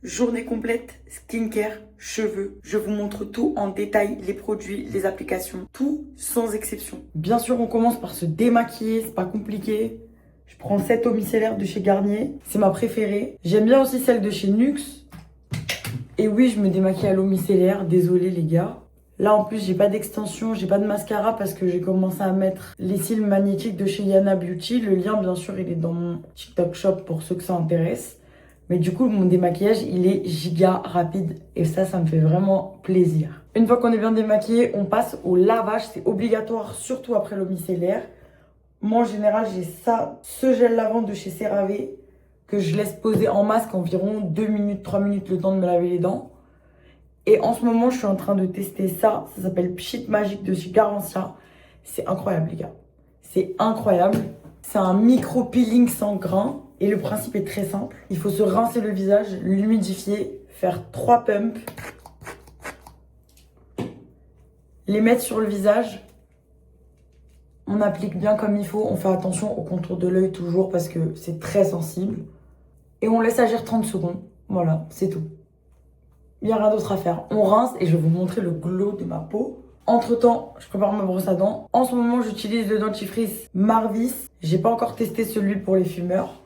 journée complète, skincare, cheveux. Je vous montre tout en détail, les produits, les applications, tout sans exception. Bien sûr, on commence par se démaquiller, c'est pas compliqué. Je prends cette eau micellaire de chez Garnier, c'est ma préférée. J'aime bien aussi celle de chez Nuxe. Et oui, je me démaquille à l'eau micellaire, désolé les gars. Là en plus j'ai pas d'extension, j'ai pas de mascara parce que j'ai commencé à mettre les cils magnétiques de chez Yana Beauty. Le lien bien sûr il est dans mon TikTok shop pour ceux que ça intéresse. Mais du coup mon démaquillage il est giga rapide et ça me fait vraiment plaisir. Une fois qu'on est bien démaquillé, on passe au lavage, c'est obligatoire surtout après l'eau micellaire. Moi en général j'ai ça, ce gel lavant de chez CeraVe que je laisse poser en masque environ 2 minutes, 3 minutes le temps de me laver les dents. Et en ce moment, je suis en train de tester ça. Ça s'appelle Pchit Magique de chez Garantia. C'est incroyable, les gars. C'est incroyable. C'est un micro-peeling sans grains. Et le principe est très simple. Il faut se rincer le visage, l'humidifier, faire 3 pumps. Les mettre sur le visage. On applique bien comme il faut. On fait attention au contour de l'œil toujours parce que c'est très sensible. Et on laisse agir 30 secondes. Voilà, c'est tout. Il n'y a rien d'autre à faire. On rince et je vais vous montrer le glow de ma peau. Entre temps, je prépare ma brosse à dents. En ce moment, j'utilise le dentifrice Marvis. J'ai pas encore testé celui pour les fumeurs.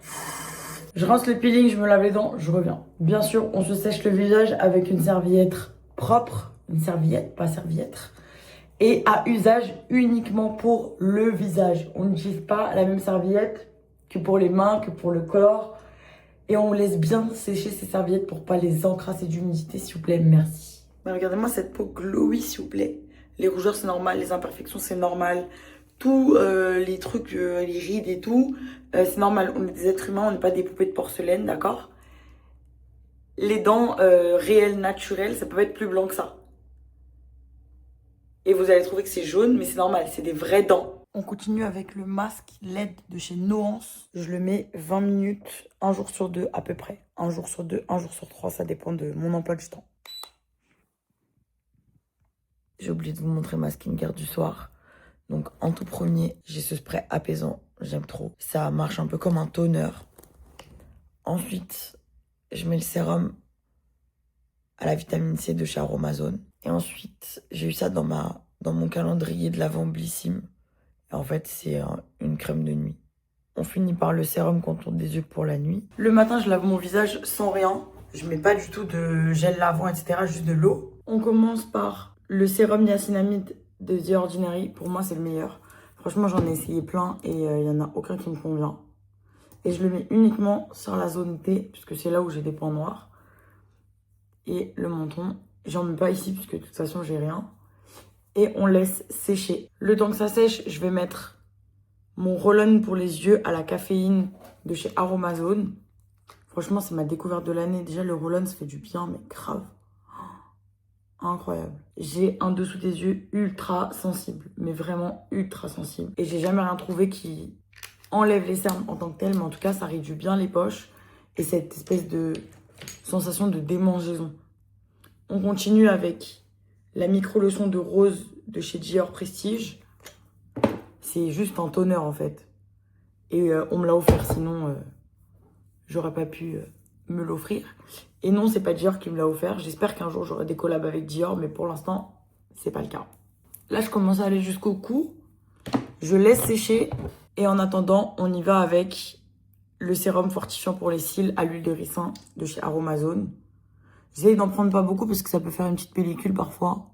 Je rince le peeling, je me lave les dents, je reviens. Bien sûr, on se sèche le visage avec une serviette propre. Une serviette, pas serviette. Et à usage uniquement pour le visage. On n'utilise pas la même serviette que pour les mains, que pour le corps. Et on laisse bien sécher ces serviettes pour pas les encrasser d'humidité, s'il vous plaît, merci. Mais regardez-moi cette peau glowy, s'il vous plaît. Les rougeurs, c'est normal, les imperfections, c'est normal. Tous les trucs, les rides et tout, c'est normal. On est des êtres humains, on n'est pas des poupées de porcelaine, d'accord? Les dents réelles, naturelles, ça peut être plus blanc que ça. Et vous allez trouver que c'est jaune, mais c'est normal, c'est des vraies dents. On continue avec le masque LED de chez Nuance. Je le mets 20 minutes, un jour sur deux à peu près. Un jour sur deux, un jour sur trois, ça dépend de mon emploi du temps. J'ai oublié de vous montrer ma skincare du soir. Donc en tout premier, j'ai ce spray apaisant, j'aime trop. Ça marche un peu comme un toner. Ensuite, je mets le sérum à la vitamine C de chez Aromazone. Et ensuite, j'ai eu ça dans mon calendrier de l'Avent Blissim. En fait, c'est une crème de nuit. On finit par le sérum contour des yeux pour la nuit. Le matin, je lave mon visage sans rien. Je mets pas du tout de gel lavant, etc. Juste de l'eau. On commence par le sérum niacinamide de The Ordinary. Pour moi, c'est le meilleur. Franchement, j'en ai essayé plein et il y en a aucun qui me convient. Et je le mets uniquement sur la zone T, puisque c'est là où j'ai des points noirs. Et le menton. J'en mets pas ici, puisque de toute façon, j'ai rien. Et on laisse sécher. Le temps que ça sèche, je vais mettre mon roll-on pour les yeux à la caféine de chez Aromazone. Franchement, c'est ma découverte de l'année. Déjà, le roll-on, ça fait du bien, mais grave. Oh, incroyable. J'ai un dessous des yeux ultra sensible, mais vraiment ultra sensible. Et j'ai jamais rien trouvé qui enlève les cernes en tant que tel, mais en tout cas, ça réduit bien les poches. Et cette espèce de sensation de démangeaison. On continue avec la micro-leçon de rose de chez Dior Prestige. C'est juste un toner en fait. Et on me l'a offert, sinon j'aurais pas pu me l'offrir. Et non, c'est pas Dior qui me l'a offert. J'espère qu'un jour j'aurai des collabs avec Dior, mais pour l'instant, c'est pas le cas. Là, je commence à aller jusqu'au cou. Je laisse sécher. Et en attendant, on y va avec le sérum fortifiant pour les cils à l'huile de ricin de chez Aromazone. J'essaie d'en prendre pas beaucoup parce que ça peut faire une petite pellicule parfois.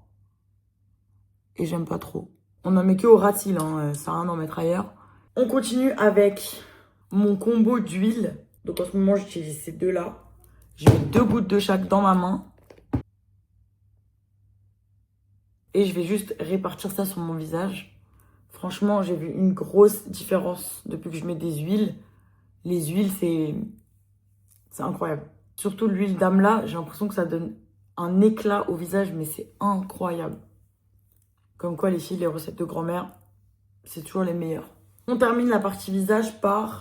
Et j'aime pas trop. On n'en met que au ras de cils, hein, ça sert à rien d'en mettre ailleurs. On continue avec mon combo d'huile. Donc en ce moment, j'utilise ces deux-là. Je mets 2 gouttes de chaque dans ma main. Et je vais juste répartir ça sur mon visage. Franchement, j'ai vu une grosse différence depuis que je mets des huiles. Les huiles, c'est incroyable. Surtout l'huile d'amla, j'ai l'impression que ça donne un éclat au visage, mais c'est incroyable. Comme quoi, les filles, les recettes de grand-mère, c'est toujours les meilleures. On termine la partie visage par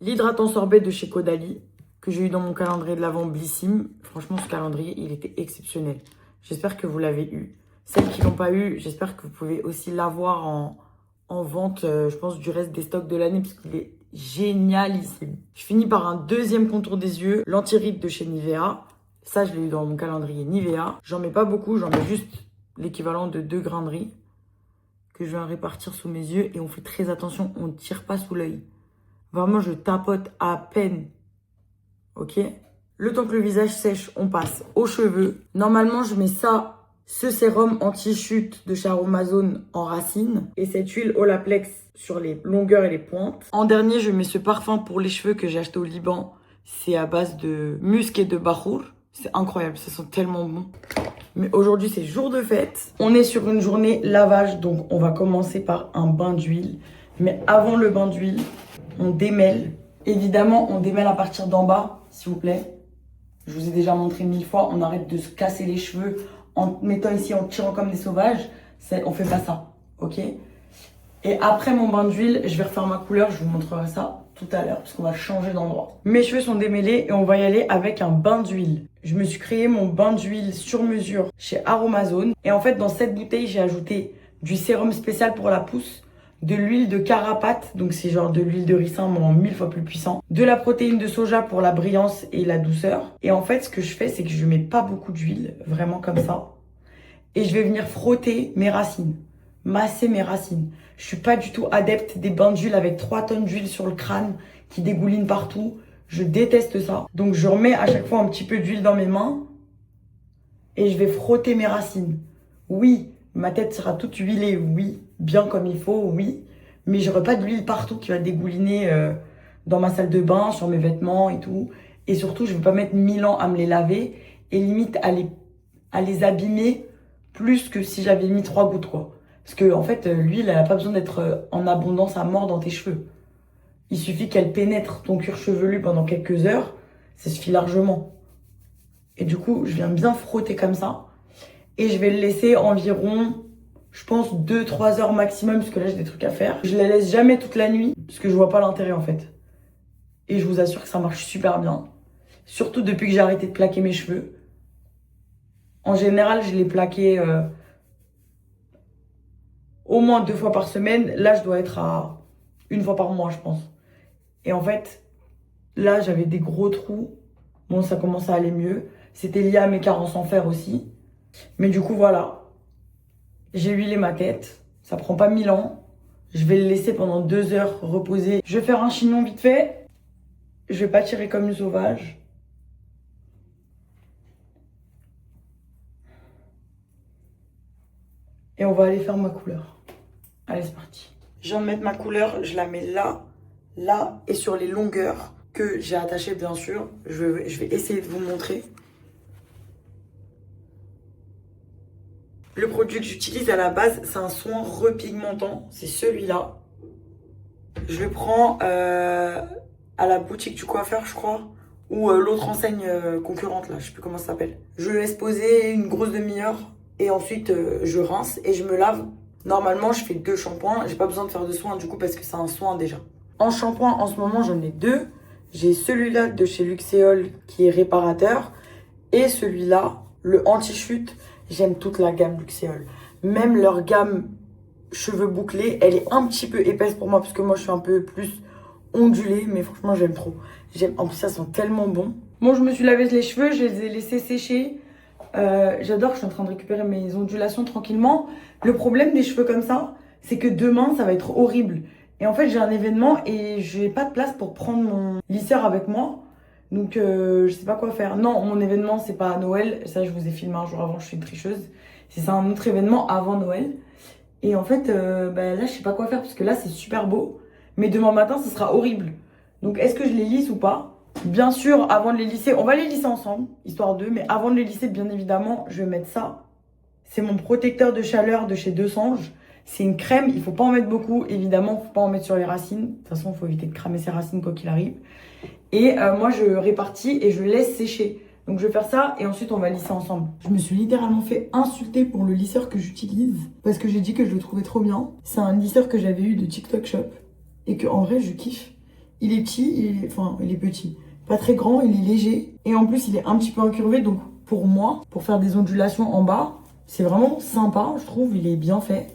l'hydratant sorbet de chez Caudalie, que j'ai eu dans mon calendrier de l'Avent Blissim. Franchement, ce calendrier, il était exceptionnel. J'espère que vous l'avez eu. Celles qui l'ont pas eu, j'espère que vous pouvez aussi l'avoir en vente, je pense, du reste des stocks de l'année, parce qu'il est génialissime. Je finis par un deuxième contour des yeux, l'anti-rides de chez Nivea. Ça, je l'ai eu dans mon calendrier Nivea. J'en mets pas beaucoup, j'en mets juste l'équivalent de 2 grains de riz que je viens répartir sous mes yeux. Et on fait très attention, on ne tire pas sous l'œil. Vraiment, je tapote à peine. Ok? Le temps que le visage sèche, on passe aux cheveux. Normalement, je mets ça, ce sérum anti-chute de chez Aromazone en racine. Et cette huile Olaplex sur les longueurs et les pointes. En dernier, je mets ce parfum pour les cheveux que j'ai acheté au Liban. C'est à base de musc et de bahour. C'est incroyable, ça sent tellement bon. Mais aujourd'hui, c'est jour de fête. On est sur une journée lavage, donc on va commencer par un bain d'huile. Mais avant le bain d'huile, on démêle. Évidemment, on démêle à partir d'en bas, s'il vous plaît. Je vous ai déjà montré 1000 fois, on arrête de se casser les cheveux en mettant ici, en tirant comme des sauvages. On fait pas ça, ok? Et après mon bain d'huile, je vais refaire ma couleur, je vous montrerai ça tout à l'heure parce qu'on va changer d'endroit. Mes cheveux sont démêlés et on va y aller avec un bain d'huile. Je me suis créé mon bain d'huile sur mesure chez Aromazone. Et en fait, dans cette bouteille, j'ai ajouté du sérum spécial pour la pousse, de l'huile de carapate, donc c'est genre de l'huile de ricin mais en 1000 fois plus puissant, de la protéine de soja pour la brillance et la douceur. Et en fait, ce que je fais, c'est que je mets pas beaucoup d'huile, vraiment comme ça. Et je vais venir frotter mes racines, masser mes racines. Je suis pas du tout adepte des bains d'huile avec 3 tonnes d'huile sur le crâne qui dégouline partout. Je déteste ça. Donc je remets à chaque fois un petit peu d'huile dans mes mains et je vais frotter mes racines. Oui, ma tête sera toute huilée, oui, bien comme il faut, oui. Mais j'aurai pas d'huile partout qui va dégouliner dans ma salle de bain, sur mes vêtements et tout. Et surtout, je vais pas mettre 1000 ans à me les laver et limite à les abîmer plus que si j'avais mis 3 gouttes, quoi. Parce que en fait, l'huile, elle n'a pas besoin d'être en abondance à mort dans tes cheveux. Il suffit qu'elle pénètre ton cuir chevelu pendant quelques heures, ça suffit largement. Et du coup, je viens bien frotter comme ça. Et je vais le laisser environ, je pense, 2-3 heures maximum, parce que là, j'ai des trucs à faire. Je la laisse jamais toute la nuit, parce que je vois pas l'intérêt, en fait. Et je vous assure que ça marche super bien. Surtout depuis que j'ai arrêté de plaquer mes cheveux. En général, je les plaquais au moins 2 fois par semaine. Là, je dois être à 1 fois par mois, je pense. Et en fait, là, j'avais des gros trous. Bon, ça commence à aller mieux. C'était lié à mes carences en fer aussi. Mais du coup, voilà. J'ai huilé ma tête. Ça prend pas 1000 ans. Je vais le laisser pendant 2 heures reposer. Je vais faire un chignon vite fait. Je vais pas tirer comme une sauvage. Et on va aller faire ma couleur. Allez, c'est parti. Je viens de mettre ma couleur. Je la mets là, là et sur les longueurs que j'ai attachées, bien sûr. Je vais essayer de vous montrer. Le produit que j'utilise à la base, c'est un soin repigmentant. C'est celui-là. Je le prends à la boutique du coiffeur, je crois. Ou l'autre enseigne concurrente, là. Je sais plus comment ça s'appelle. Je le laisse poser une grosse demi-heure. Et ensuite, je rince et je me lave. Normalement, je fais 2 shampoings. J'ai pas besoin de faire de soin du coup parce que c'est un soin déjà. En shampoing, en ce moment, j'en ai 2. J'ai celui-là de chez Luxéol qui est réparateur. Et celui-là, le anti-chute. J'aime toute la gamme Luxéol. Même leur gamme cheveux bouclés, elle est un petit peu épaisse pour moi parce que moi je suis un peu plus ondulée, mais franchement j'aime trop. En plus ça sent tellement bon. Bon, je me suis lavé les cheveux, je les ai laissés sécher. J'adore, je suis en train de récupérer mes ondulations tranquillement. Le problème des cheveux comme ça, c'est que demain ça va être horrible. Et en fait j'ai un événement et je n'ai pas de place pour prendre mon lisseur avec moi. Donc je sais pas quoi faire. Non, mon événement c'est pas à Noël. Ça je vous ai filmé un jour avant, je suis une tricheuse. C'est un autre événement avant Noël. Et en fait là je sais pas quoi faire parce que là c'est super beau. Mais demain matin ce sera horrible. Donc est-ce que je les lisse ou pas? Bien sûr, avant de les lisser, on va les lisser ensemble, histoire d'eux. Mais avant de les lisser, bien évidemment, je vais mettre ça. C'est mon protecteur de chaleur de chez Deux Sanges. C'est une crème, il faut pas en mettre beaucoup. Évidemment, faut pas en mettre sur les racines. De toute façon, il faut éviter de cramer ses racines quoi qu'il arrive. Et moi, je répartis et je laisse sécher. Donc, je vais faire ça et ensuite, on va lisser ensemble. Je me suis littéralement fait insulter pour le lisseur que j'utilise. Parce que j'ai dit que je le trouvais trop bien. C'est un lisseur que j'avais eu de TikTok Shop. Et que en vrai, je kiffe. Il est petit, il est petit. Pas très grand, il est léger. Et en plus, il est un petit peu incurvé. Donc, pour moi, pour faire des ondulations en bas, c'est vraiment sympa, je trouve. Il est bien fait.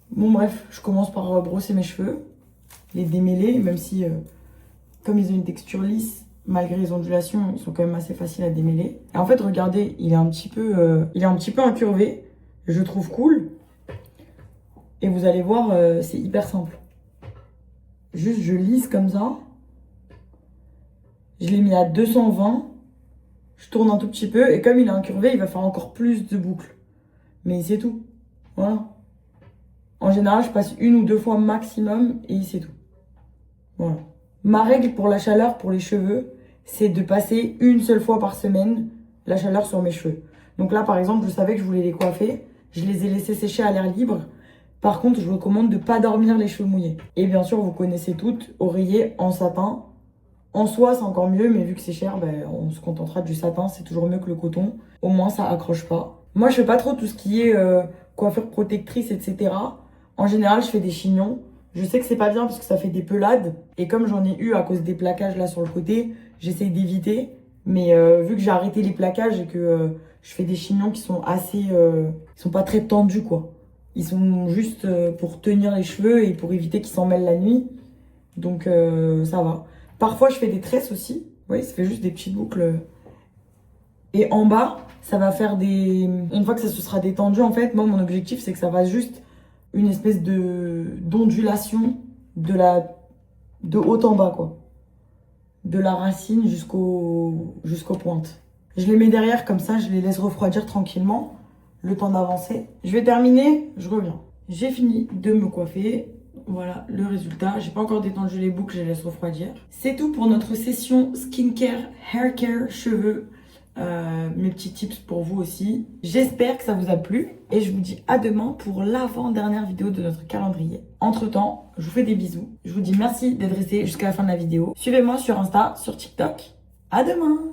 Bon, bref, je commence par brosser mes cheveux. Les démêler, même si, comme ils ont une texture lisse, malgré les ondulations, ils sont quand même assez faciles à démêler. Et en fait, regardez, il est un petit peu incurvé. Je trouve cool. Et vous allez voir, c'est hyper simple. Juste, je lisse comme ça. Je l'ai mis à 220. Je tourne un tout petit peu. Et comme il est incurvé, il va faire encore plus de boucles. Mais c'est tout. Voilà. En général, je passe 1 ou 2 fois maximum et c'est tout. Voilà. Ma règle pour la chaleur, pour les cheveux, c'est de passer 1 seule fois par semaine la chaleur sur mes cheveux. Donc là, par exemple, je savais que je voulais les coiffer. Je les ai laissés sécher à l'air libre. Par contre, je vous recommande de ne pas dormir les cheveux mouillés. Et bien sûr, vous connaissez toutes, oreiller en satin. En soie, c'est encore mieux, mais vu que c'est cher, ben, on se contentera du satin. C'est toujours mieux que le coton. Au moins, ça accroche pas. Moi, je fais pas trop tout ce qui est coiffure protectrice, etc. En général, je fais des chignons. Je sais que c'est pas bien parce que ça fait des pelades. Et comme j'en ai eu à cause des plaquages là sur le côté, j'essaye d'éviter. Mais vu que j'ai arrêté les plaquages et que je fais des chignons qui sont assez... ils sont pas très tendus, quoi. Ils sont juste pour tenir les cheveux et pour éviter qu'ils s'en mêlent la nuit. Donc ça va. Parfois, je fais des tresses aussi. Vous voyez, ça fait juste des petites boucles. Et en bas, ça va faire des... Une fois que ça se sera détendu, en fait, moi, mon objectif, c'est que ça fasse juste une espèce d'ondulation de haut en bas, quoi. De la racine jusqu'aux pointes. Je les mets derrière, comme ça, je les laisse refroidir tranquillement. Le temps d'avancer. Je vais terminer, je reviens. J'ai fini de me coiffer. Voilà le résultat. J'ai pas encore détendu les boucles, je les laisse refroidir. C'est tout pour notre session skincare, haircare, cheveux. Mes petits tips pour vous aussi. J'espère que ça vous a plu et je vous dis à demain pour l'avant-dernière vidéo de notre calendrier. Entre temps, je vous fais des bisous. Je vous dis merci d'être resté jusqu'à la fin de la vidéo. Suivez-moi sur Insta, sur TikTok. À demain!